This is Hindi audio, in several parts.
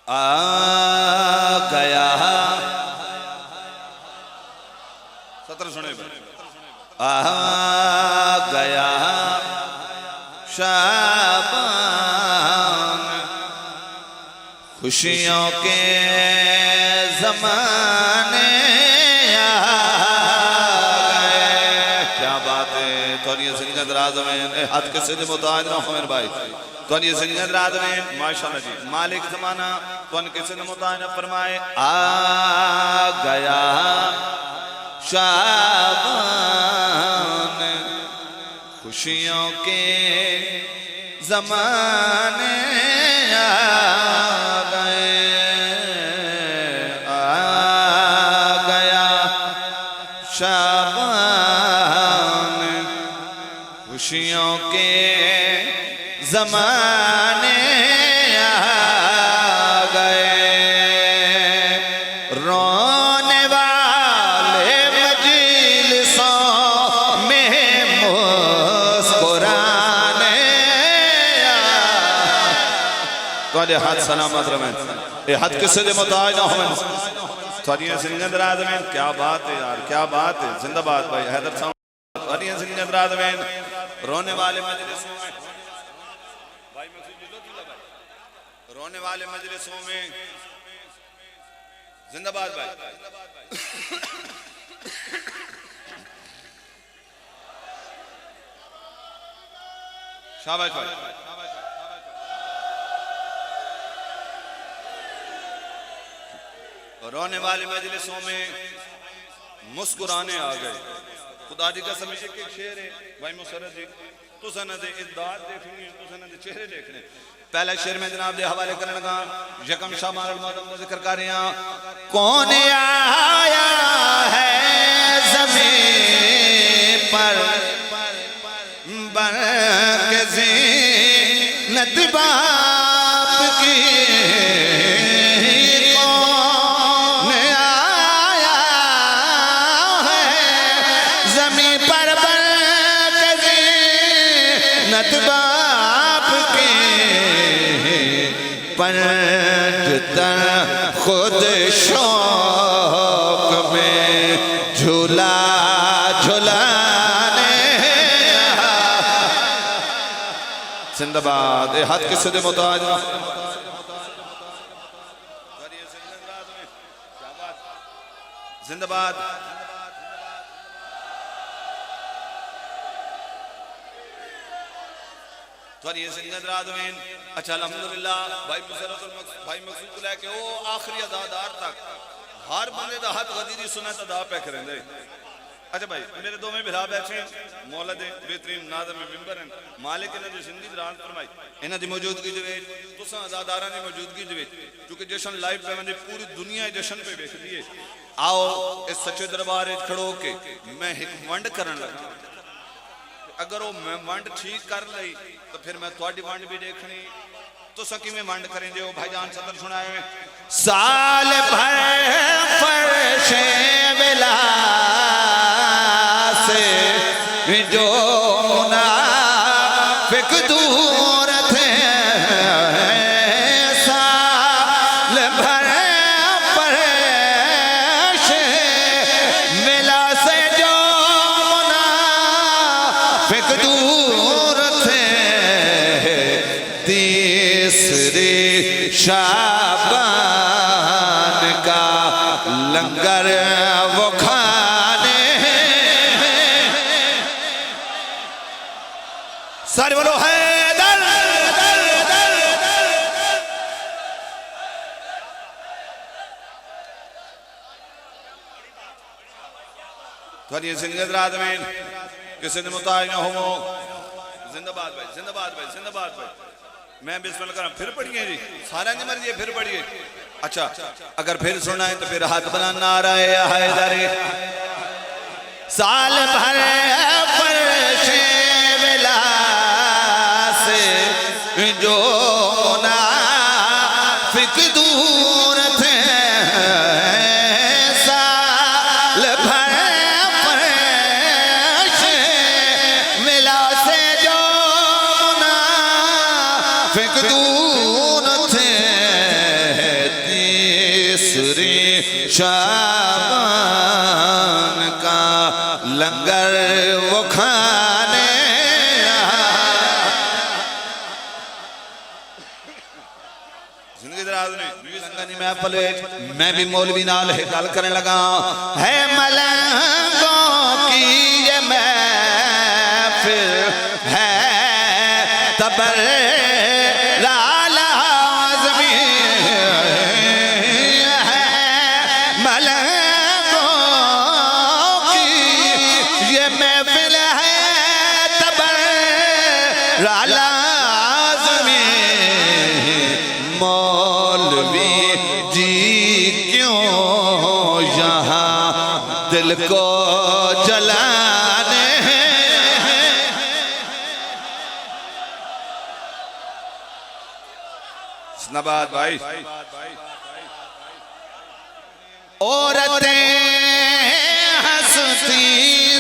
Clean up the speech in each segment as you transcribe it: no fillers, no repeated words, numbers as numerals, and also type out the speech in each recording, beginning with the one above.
आ गया सत्र सुने आ गया शाबान खुशियों के ज़माने आ गए। क्या बात है। तो ये संगत राज में हाथ के सिद्ध मुताज ना हो मेरे भाई। तो ये संगत राज में माशाअल्लाह जी मालिक ज़माना तो के सिद्ध मुताज फरमाए आ गया शाबान खुशियों के ज़माने आ गए। आ गया शाबान खुशियों के ज़माने आ गए। रोने वाले मजलिसों में मुस्कुराने तो हाथ सलामत रमें ये हाथ किससे दे मुताज ना हो थोड़ी सिंगंद राज में। क्या बात है यार क्या बात है। जिंदाबाद भाई हैदर साहब। थोड़ी सिंगंद राज में रोने वाले मजलिसों में भाई रोने वाले मजलिसों में जिंदाबाद भाई। शाबाश भाई। रोने वाले मजलिसों में मुस्कुराने आ गए। खुदा दी कसम एक शेर है भाई मुसरत जी तुसा ना दे इद्दात देखनी है तुसा ना दे चेहरे देखने। पहला शेर में जनाब दे हवाले करने लगा यकम शामाल मौदम का जिक्र कर रहे हैं। कौन आया है ज़मीन पर बन के ज़ीनत बाप की। बाप के पंजता खुद शौक में झूला झुलाने। जिंदाबाद हाथ किससे दे मुताज जिंदाबाद। अच्छा अल्हम्दुलिल्लाह भाई भाई मकसूद को लेके वो आखिरी अदादार तक हर बंदे दा हाथ गदीरी सुनत अदा पे करेंदे। अच्छा भाई मेरे दो में भिरा बैठे मौलद बेहतरीन नाज़िम मिंबर हैं मालिक ने जो जिंदगी दरान फरमाई इन्हां दी मौजूदगी दे विच तुसां अदादारां दी मौजूदगी दे विच क्योंकि जश्न लाइव पे मैंने पूरी दुनिया जश्न पे देखदी है। आओ इस सच्चे दरबार विच खड़ो के मैं एक वंड करन लगा। अगर वो मैं वंड ठीक कर ली तो फिर मैं थोड़ी वंड भी देखनी तो सकी में वंड करेंगे। वो भाईजान सदर सुनाए साल भर फर्शे बिला से जो मुनाफिक दूर थे। साल भर फर्शे बिला से जो मुनाफिक दूर थे। तीसरे शाबान का लंगर वो खाने। सारे बोलो हैदर। थोड़ी सिंगत रात में किसी ने मुताज न हो। जिंदाबाद भाई जिंदाबाद भाई जिंदाबाद भाई। मैं बिस्मिल्लाह कर फिर पढ़िए जी सारा जी मर्जी फिर पढ़िए। अच्छा अगर फिर सुना है तो फिर हाथ बनाना आ रहा है हैदर। साल भर फर्शे बिला से जो मुनाफिक दूर थे। साल भर फर्शे बिला से जो मुनाफिक दूर थे। शाबान का लंगर वो खाने जिंदगी दराज ने मैं पलवेट मैं भी मौलवी नाल है गल करने लगा है मलंगों की ये महफिल है तबर दिल को जलाने जिंदाबाद भाई औरतें हंसती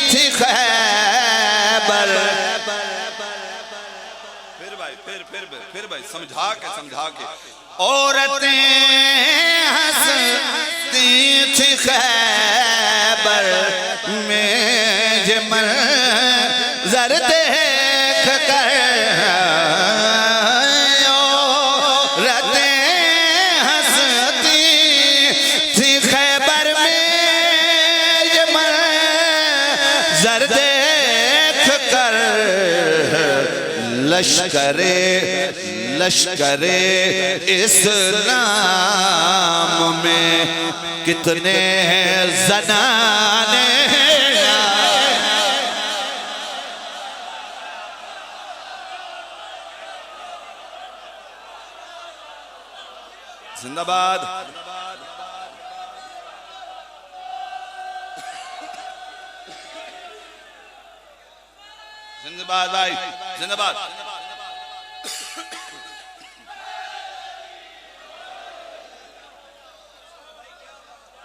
थी खैबर फिर भाई फिर भाई समझा के औरतें हंसती थी खैबर में ये मंज़र देख कर औरतें हंसती थी खैबर में ये मंज़र देख कर लश्करे इस्लाम में कितने ज़नाने जिंदाबाद जिंदाबाद भाई जिंदाबाद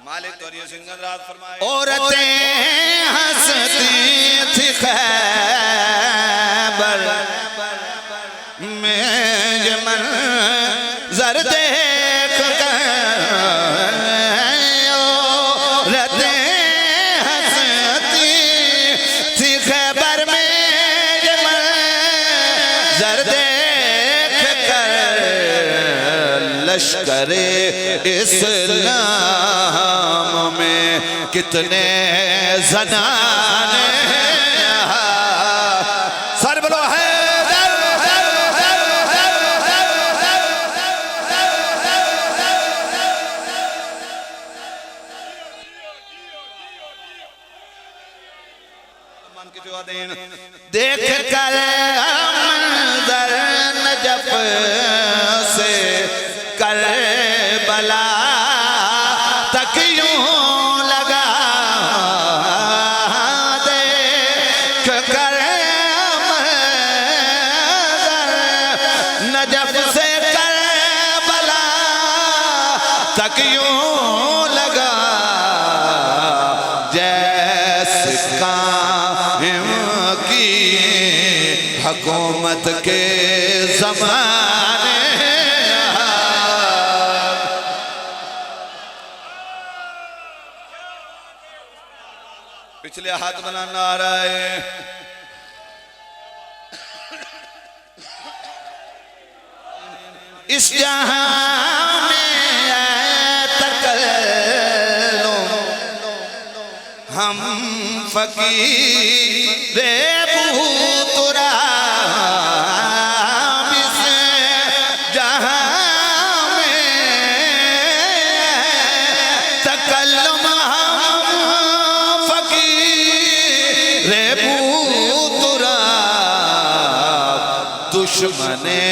मालिक तोरिया सिंगन रात फरमाए औरतें हंसती थी खैबर में ये मंज़र देख कर औरतें हंसती थी खैबर में ये मंज़र देख कर लश्करे इस्लाम में कितने ज़नाने सर बोलो है देख कर मंज़र नजफ से करबला तक यूं लगा देख कर मंज़र नजफ से करबला तक यूं लगा जैसे कायम की हुकूमत के ज़माने पिछले हाथ बनाना आ रहा है इस जहां में तकल्लुम हम फकीर बूतरा इस जहां में तकल्लुम हम फकीर बूतरा दुश्मने